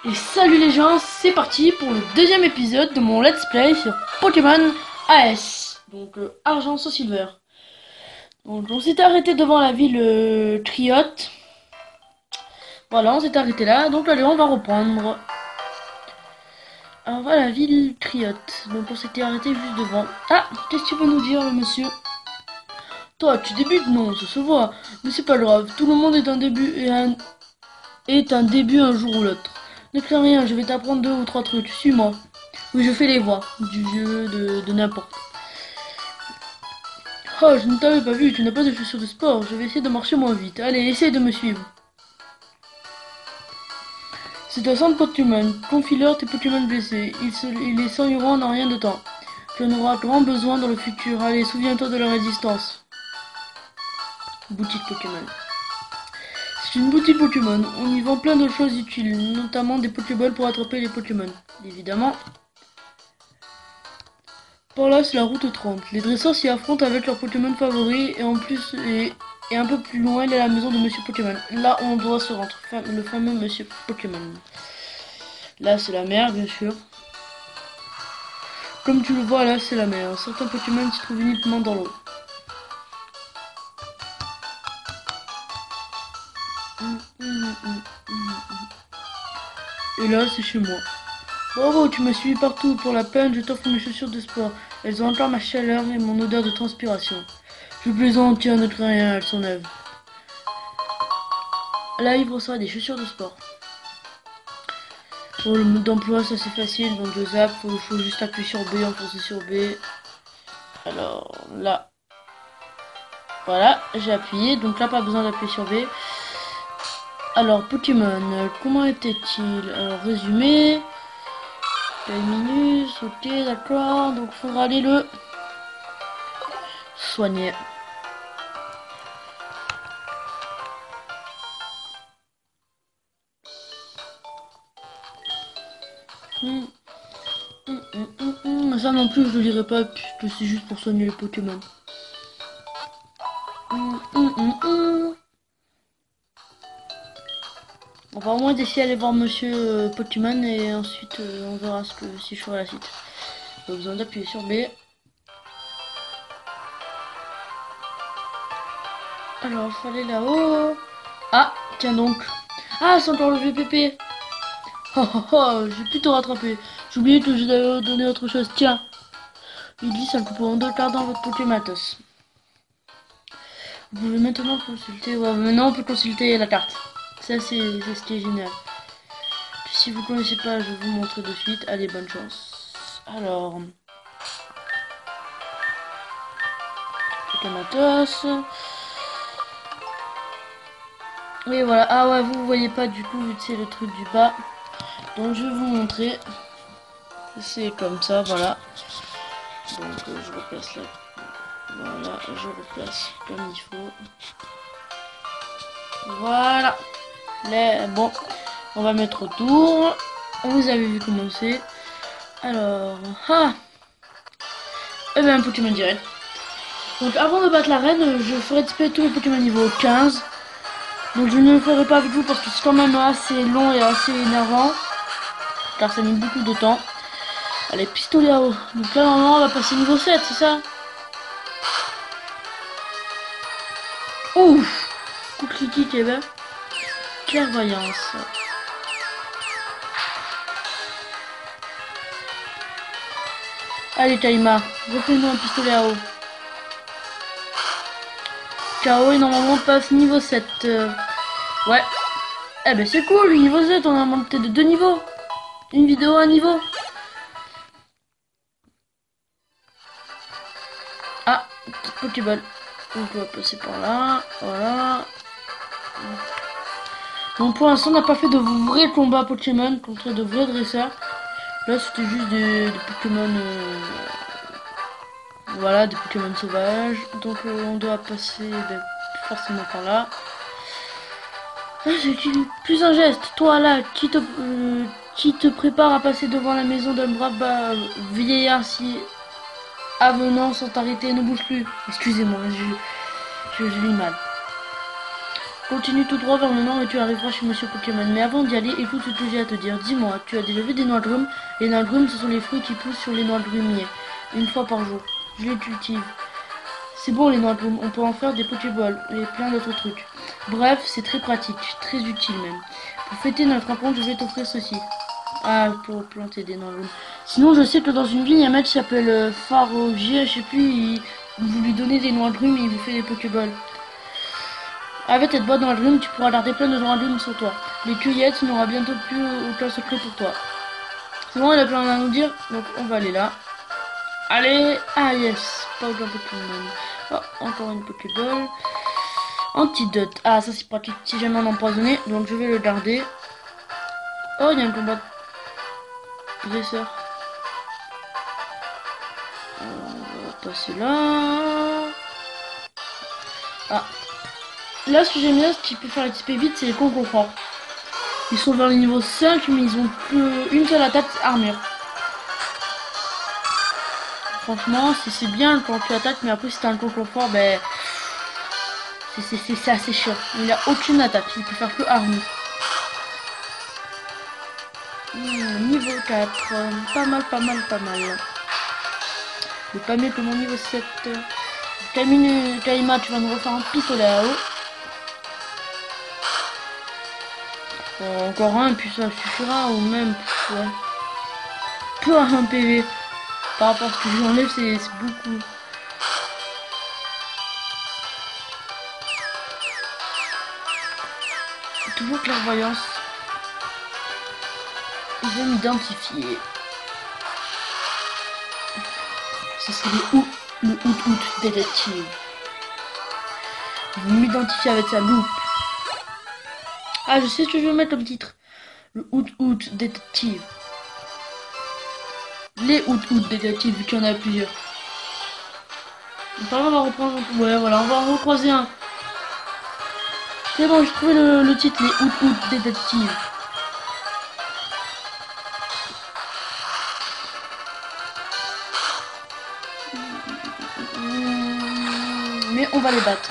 Et salut les gens, c'est parti pour le deuxième épisode de mon let's play sur Pokémon AS, donc Argent sans Silver. Donc on s'était arrêté devant la ville Triote. Voilà, on s'était arrêté là, donc allez on va reprendre. Alors voilà la ville Triote, donc on s'était arrêté juste devant. Ah, qu'est-ce que tu veux nous dire le monsieur? Toi tu débutes? Non, ça se voit, mais c'est pas grave, tout le monde est un début est un début un jour ou l'autre. Ne crains rien, je vais t'apprendre 2 ou 3 trucs, suis-moi. Oui, je fais les voix du vieux de n'importe. Oh, je ne t'avais pas vu, tu n'as pas de chaussures de sport. Je vais essayer de marcher moins vite. Allez, essaye de me suivre. C'est un centre Pokémon. Confie-leur tes Pokémon blessés. Ils les soigneront en rien de temps. Tu en auras grand besoin dans le futur. Allez, souviens-toi de leur existence. Boutique Pokémon. C'est une boutique Pokémon. On y vend plein de choses utiles, notamment des Pokéballs pour attraper les Pokémon. Évidemment. Par là, c'est la route 30. Les dresseurs s'y affrontent avec leurs Pokémon favoris et en plus, et un peu plus loin, il y a la maison de Monsieur Pokémon. Là, on doit se rendre. Le fameux Monsieur Pokémon. Là, c'est la mer, bien sûr. Comme tu le vois, là, c'est la mer. Certains Pokémon s'y trouvent uniquement dans l'eau. Et là, c'est chez moi. Bravo, tu m'as suivi partout. Pour la peine, je t'offre mes chaussures de sport. Elles ont encore ma chaleur et mon odeur de transpiration. Je plaisante, tiens, ne crains rien, elles sont neuves. Là, il reçoit des chaussures de sport. Pour le mode d'emploi, ça c'est facile. Donc le zap, faut juste appuyer sur B, enfoncer sur B. Alors là, voilà, j'ai appuyé. Donc là, pas besoin d'appuyer sur B. Alors, Pokémon, comment était-il? Alors, résumé. Minus, ok, d'accord. Donc, il faudra aller le soigner. Ça non plus, je le dirai pas, puisque c'est juste pour soigner les Pokémon. On va au moins essayer d'aller voir Monsieur Pokémon et ensuite on verra si je ferai la suite. Pas besoin d'appuyer sur B. Alors, il faut aller là-haut. Ah, tiens donc. Ah, c'est encore le VPP. Oh, oh, oh, j'ai pu te rattraper. J'ai oublié que je devais donner autre chose. Tiens. Il glisse un coupon de carte dans votre Pokématos. Vous pouvez maintenant consulter. Ouais, maintenant on peut consulter la carte. Ça, c'est ce qui est génial. Si vous connaissez pas, je vais vous montrer de suite. Allez, bonne chance. Alors. Pokématos. Et voilà. Ah ouais, vous voyez pas du coup, vu que c'est le truc du bas. Donc je vais vous montrer. C'est comme ça, voilà. Donc je replace là. Voilà, je replace comme il faut. Voilà. Là, bon, on va mettre autour. Vous avez vu comment c'est. Alors, ah. Eh bien, un Pokémon direct. Donc avant de battre la reine, je ferai display tous les Pokémon niveau 15. Donc je ne le ferai pas avec vous parce que c'est quand même assez long et assez énervant. Car ça met beaucoup de temps. Allez, pistolet à eau. Donc là normalement on va passer niveau 7, c'est ça? Ouf. Coup critique et ben. Clairvoyance. Allez Kaima, refais-nous un pistolet à eau. KO et normalement on passe niveau 7. Ouais. Eh ben c'est cool, niveau 7, on a monté de 2 niveaux. Une vidéo, un niveau. Ah, petite Pokéball. Donc on va passer par là. Voilà. Donc pour l'instant on n'a pas fait de vrais combats Pokémon contre de vrais dresseurs. Là c'était juste des Pokémon. Voilà, des Pokémon sauvages. Donc on doit passer forcément par là. Ah, c'est plus un geste. Toi là, qui te prépare à passer devant la maison d'un brave vieillard si avenant sans t'arrêter, ne bouge plus. Excusez-moi, je lis mal. Continue tout droit vers le nord et tu arriveras chez Monsieur Pokémon. Mais avant d'y aller, écoute ce que j'ai à te dire. Dis-moi, tu as déjà vu des noix de rhum? Les noix de rhum, ce sont les fruits qui poussent sur les noix de rumier. Une fois par jour. Je les cultive. C'est bon les noix de rhum, on peut en faire des Pokéballs et plein d'autres trucs. Bref, c'est très pratique, très utile même. Pour fêter notre rencontre, je vais t'offrir ceci. Ah, pour planter des noix de rhum. Sinon, je sais que dans une ville, il y a un mec qui s'appelle Farogier, je sais plus, vous lui donnez des noix de rhum et il vous fait des Pokéballs. Avec cette boîte de noix de rhum, tu pourras garder plein de noix de rhum sur toi. Les cueillettes n'aura bientôt plus aucun secret pour toi. C'est bon, il a plein à nous dire, donc on va aller là. Allez, ah yes, pas aucun Pokémon. Oh, encore une Pokéball. Antidote. Ah, ça c'est pratique si jamais on est empoisonné, donc je vais le garder. Oh, il y a un combat de dresseur. On va passer là. Ah. Là, ce que j'aime bien, ce qui peut faire XP vite, c'est les concours. Ils sont vers le niveau 5, mais ils ont une seule attaque armure. Franchement, c'est bien quand tu attaques, mais après, si t'as un concours fort, ben. C'est assez chiant. Il a aucune attaque, il peut faire que armure. Niveau 4. Pas mal, pas mal, pas mal. Mais pas mieux que mon niveau 7. Kaima, tu vas nous refaire un pistolet à eau. Encore un, et puis ça suffira, ou même, ouais. Peu à un PV. Par rapport à ce que je lui enlève, c'est beaucoup. Toujours clairvoyance. Je vais m'identifier. Ce serait le Out détective. Je vais m'identifier avec sa loupe. Ah, je sais ce que je vais mettre comme titre. Le Out détective. Les Out détectives, vu qu'il y en a plusieurs. Enfin, on va reprendre. Ouais, voilà, on va en recroiser un. C'est bon, j'ai trouvé le titre, les Out détectives. Mais on va les battre.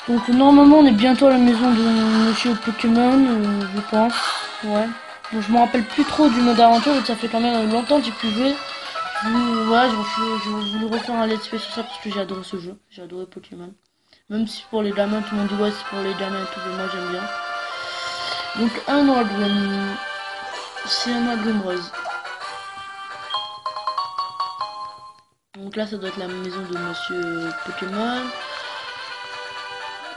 Donc normalement on est bientôt à la maison de Monsieur Pokémon, je pense. Ouais. Donc, je me rappelle plus trop du mode aventure, mais ça fait quand même longtemps que j'ai pu jouer. Ouais, je voulais refaire un let's play sur ça parce que j'ai adoré ce jeu. J'ai adoré Pokémon. Même si pour les gamins, tout le monde dit ouais c'est pour les gamins et tout, mais moi j'aime bien. Donc un Nordrum. C'est un Nordrum rose. Donc là ça doit être la maison de Monsieur Pokémon.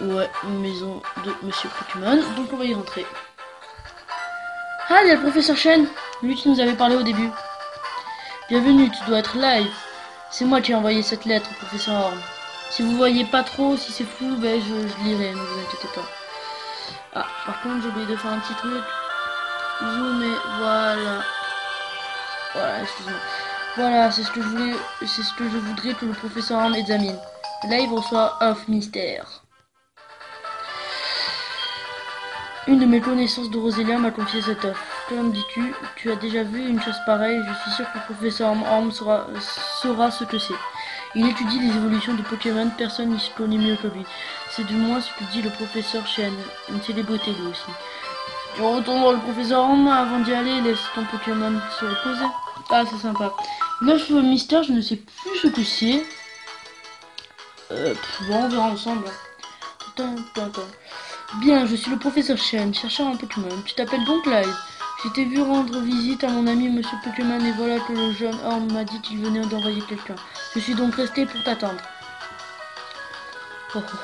Ouais, maison de Monsieur Pokémon. Donc on va y rentrer. Ah, il y a le professeur Chen, lui qui nous avait parlé au début. Bienvenue, tu dois être live. C'est moi qui ai envoyé cette lettre au professeur Orm. Si vous voyez pas trop, si c'est flou, ben je lirai, ne vous inquiétez pas. Ah, par contre, j'ai oublié de faire un petit truc. Zoomer, voilà. Voilà, excuse-moi. Voilà, c'est ce que je voudrais que le professeur Orm examine. Là, il reçoit Off Mystère. Une de mes connaissances de Rosélia m'a confié cette offre. Comme dis-tu, tu as déjà vu une chose pareille, je suis sûr que le professeur Orm saura ce que c'est. Il étudie les évolutions de Pokémon, personne n'y se connaît mieux que lui. C'est du moins ce que dit le professeur Chen, une célébrité lui aussi. Tu retournes voir le professeur Orm avant d'y aller, laisse ton Pokémon se reposer. Ah, c'est sympa. L'œuf mystère, je ne sais plus ce que c'est. Bon, on verra ensemble. Attends. Bien, je suis le professeur Chen, chercheur en Pokémon. Tu t'appelles donc Live. Je t'ai vu rendre visite à mon ami Monsieur Pokémon et voilà que le jeune Orm m'a dit qu'il venait d'envoyer quelqu'un. Je suis donc resté pour t'attendre.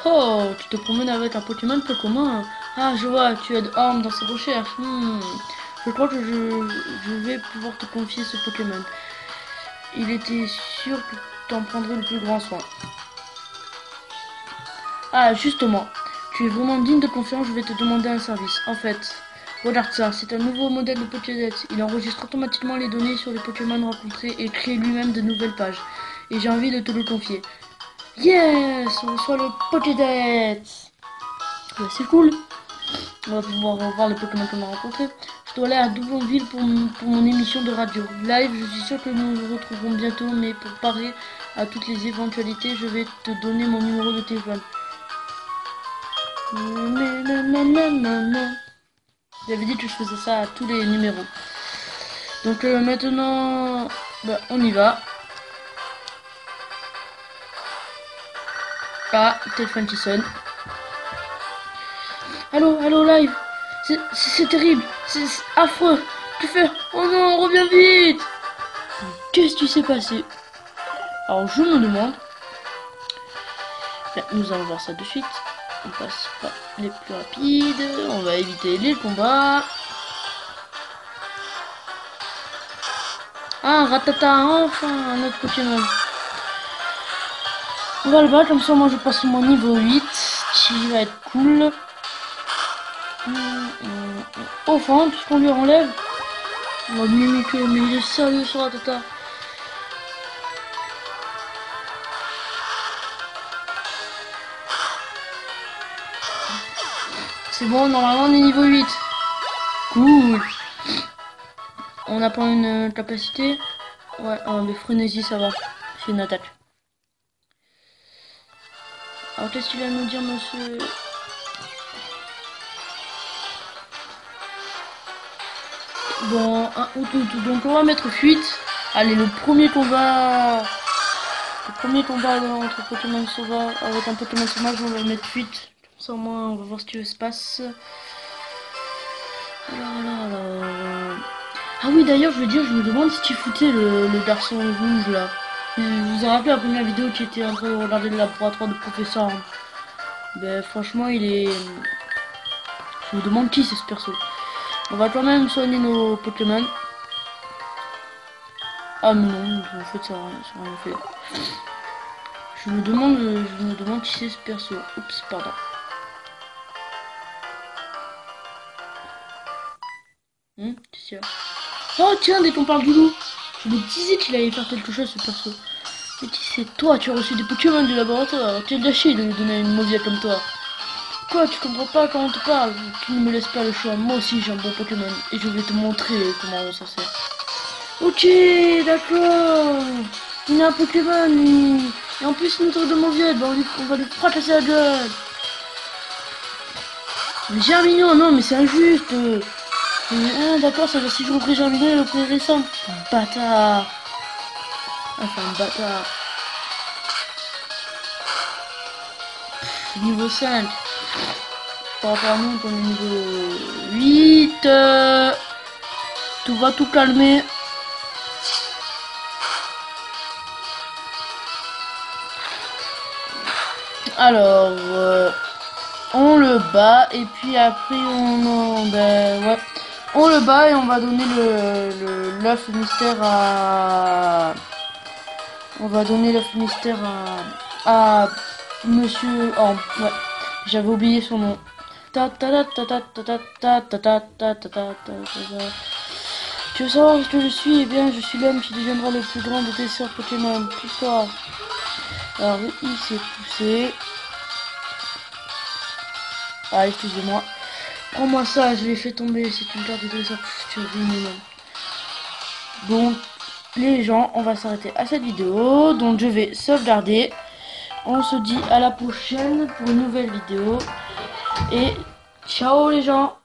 Oh, tu te promènes avec un Pokémon peu commun. Ah, je vois, tu aides Orm dans ses recherches. Je crois que je vais pouvoir te confier ce Pokémon. Il était sûr que t'en prendrais le plus grand soin. Ah, justement. Tu es vraiment digne de confiance, je vais te demander un service. En fait, regarde ça, c'est un nouveau modèle de Pokédex. Il enregistre automatiquement les données sur les Pokémon rencontrés et crée lui-même de nouvelles pages. Et j'ai envie de te le confier. Yes, on reçoit le Pokédex. Ouais, c'est cool. On va pouvoir revoir les Pokémon qu'on a rencontrés. Je dois aller à Doublonville pour mon émission de radio. Live, je suis sûr que nous nous retrouverons bientôt, mais pour parer à toutes les éventualités, je vais te donner mon numéro de téléphone. J'avais dit que je faisais ça à tous les numéros. Donc maintenant, bah, on y va. Ah, téléphone qui sonne. Allô, allô, live. C'est terrible, c'est affreux. Que faire? Oh non, reviens vite. Qu'est-ce qui s'est passé? Alors je me demande. Bien, nous allons voir ça de suite. On passe pas les plus rapides. On va éviter les combats. Ah, Ratata, enfin un autre Pokémon. On va le battre, comme ça moi je passe mon niveau 8, qui va être cool. Enfin, tout ce qu'on lui enlève. On va mimiquer, mais il est sérieux ce Ratata. C'est bon, normalement on est niveau 8. Cool. On n'a pas une capacité. Ouais, mais frénésie ça va. C'est une attaque. Alors qu'est-ce qu'il va nous dire monsieur? Bon, donc on va mettre fuite. Allez, le premier combat entre Pokémon sauvage avec un Pokémon sauvage, on va mettre fuite. Comme ça au moins on va voir ce qui se passe. Alors. Ah oui, d'ailleurs, je veux dire, je me demande ce qu'il foutait le garçon rouge là. Vous vous en rappelez la première vidéo qui était en train de regarder le laboratoire de professeur? Ben franchement, il est. Je me demande qui c'est ce perso. On va quand même soigner nos Pokémon. Ah mais non, en fait ça n'a rien fait. Je me demande qui c'est ce perso. Oups, pardon. C'est ça. Oh tiens, dès qu'on parle du loup, je me disais qu'il allait faire quelque chose ce perso. Mais qui c'est toi? Tu as reçu des Pokémon du laboratoire. Tu es gâché de lui donner une mauvaise comme toi. Quoi, tu comprends pas quand on te parle? Tu ne me laisses pas le choix. Moi aussi j'ai un bon Pokémon et je vais te montrer comment ça sert. Ok, d'accord. Il a un Pokémon, lui. Et en plus, notre de mauviette, bah, on va lui fracasser la gueule. Mais Germignon, non, mais c'est injuste. Ah, d'accord, ça veut dire si je repris Germignon, il repris récent. Bâtard. Enfin, bâtard. Niveau 5. Par rapport à nous, on est niveau 8. Tout va tout calmer. Alors, on le bat et puis après on le bat et on va donner l'œuf mystère à. On va donner l'œuf mystère à Monsieur. Oh, ouais, j'avais oublié son nom. Tu veux savoir ce que je suis? Eh bien, je suis l'homme qui deviendra le plus grand de tes sœurs Pokémon. Pousse-toi. Alors, il s'est poussé. Ah, excusez-moi. Prends-moi ça, je l'ai fait tomber. C'est une carte de dresseur. Tu as vu une nom. Donc, les gens, on va s'arrêter à cette vidéo. Donc, je vais sauvegarder. On se dit à la prochaine pour une nouvelle vidéo. Et ciao les gens!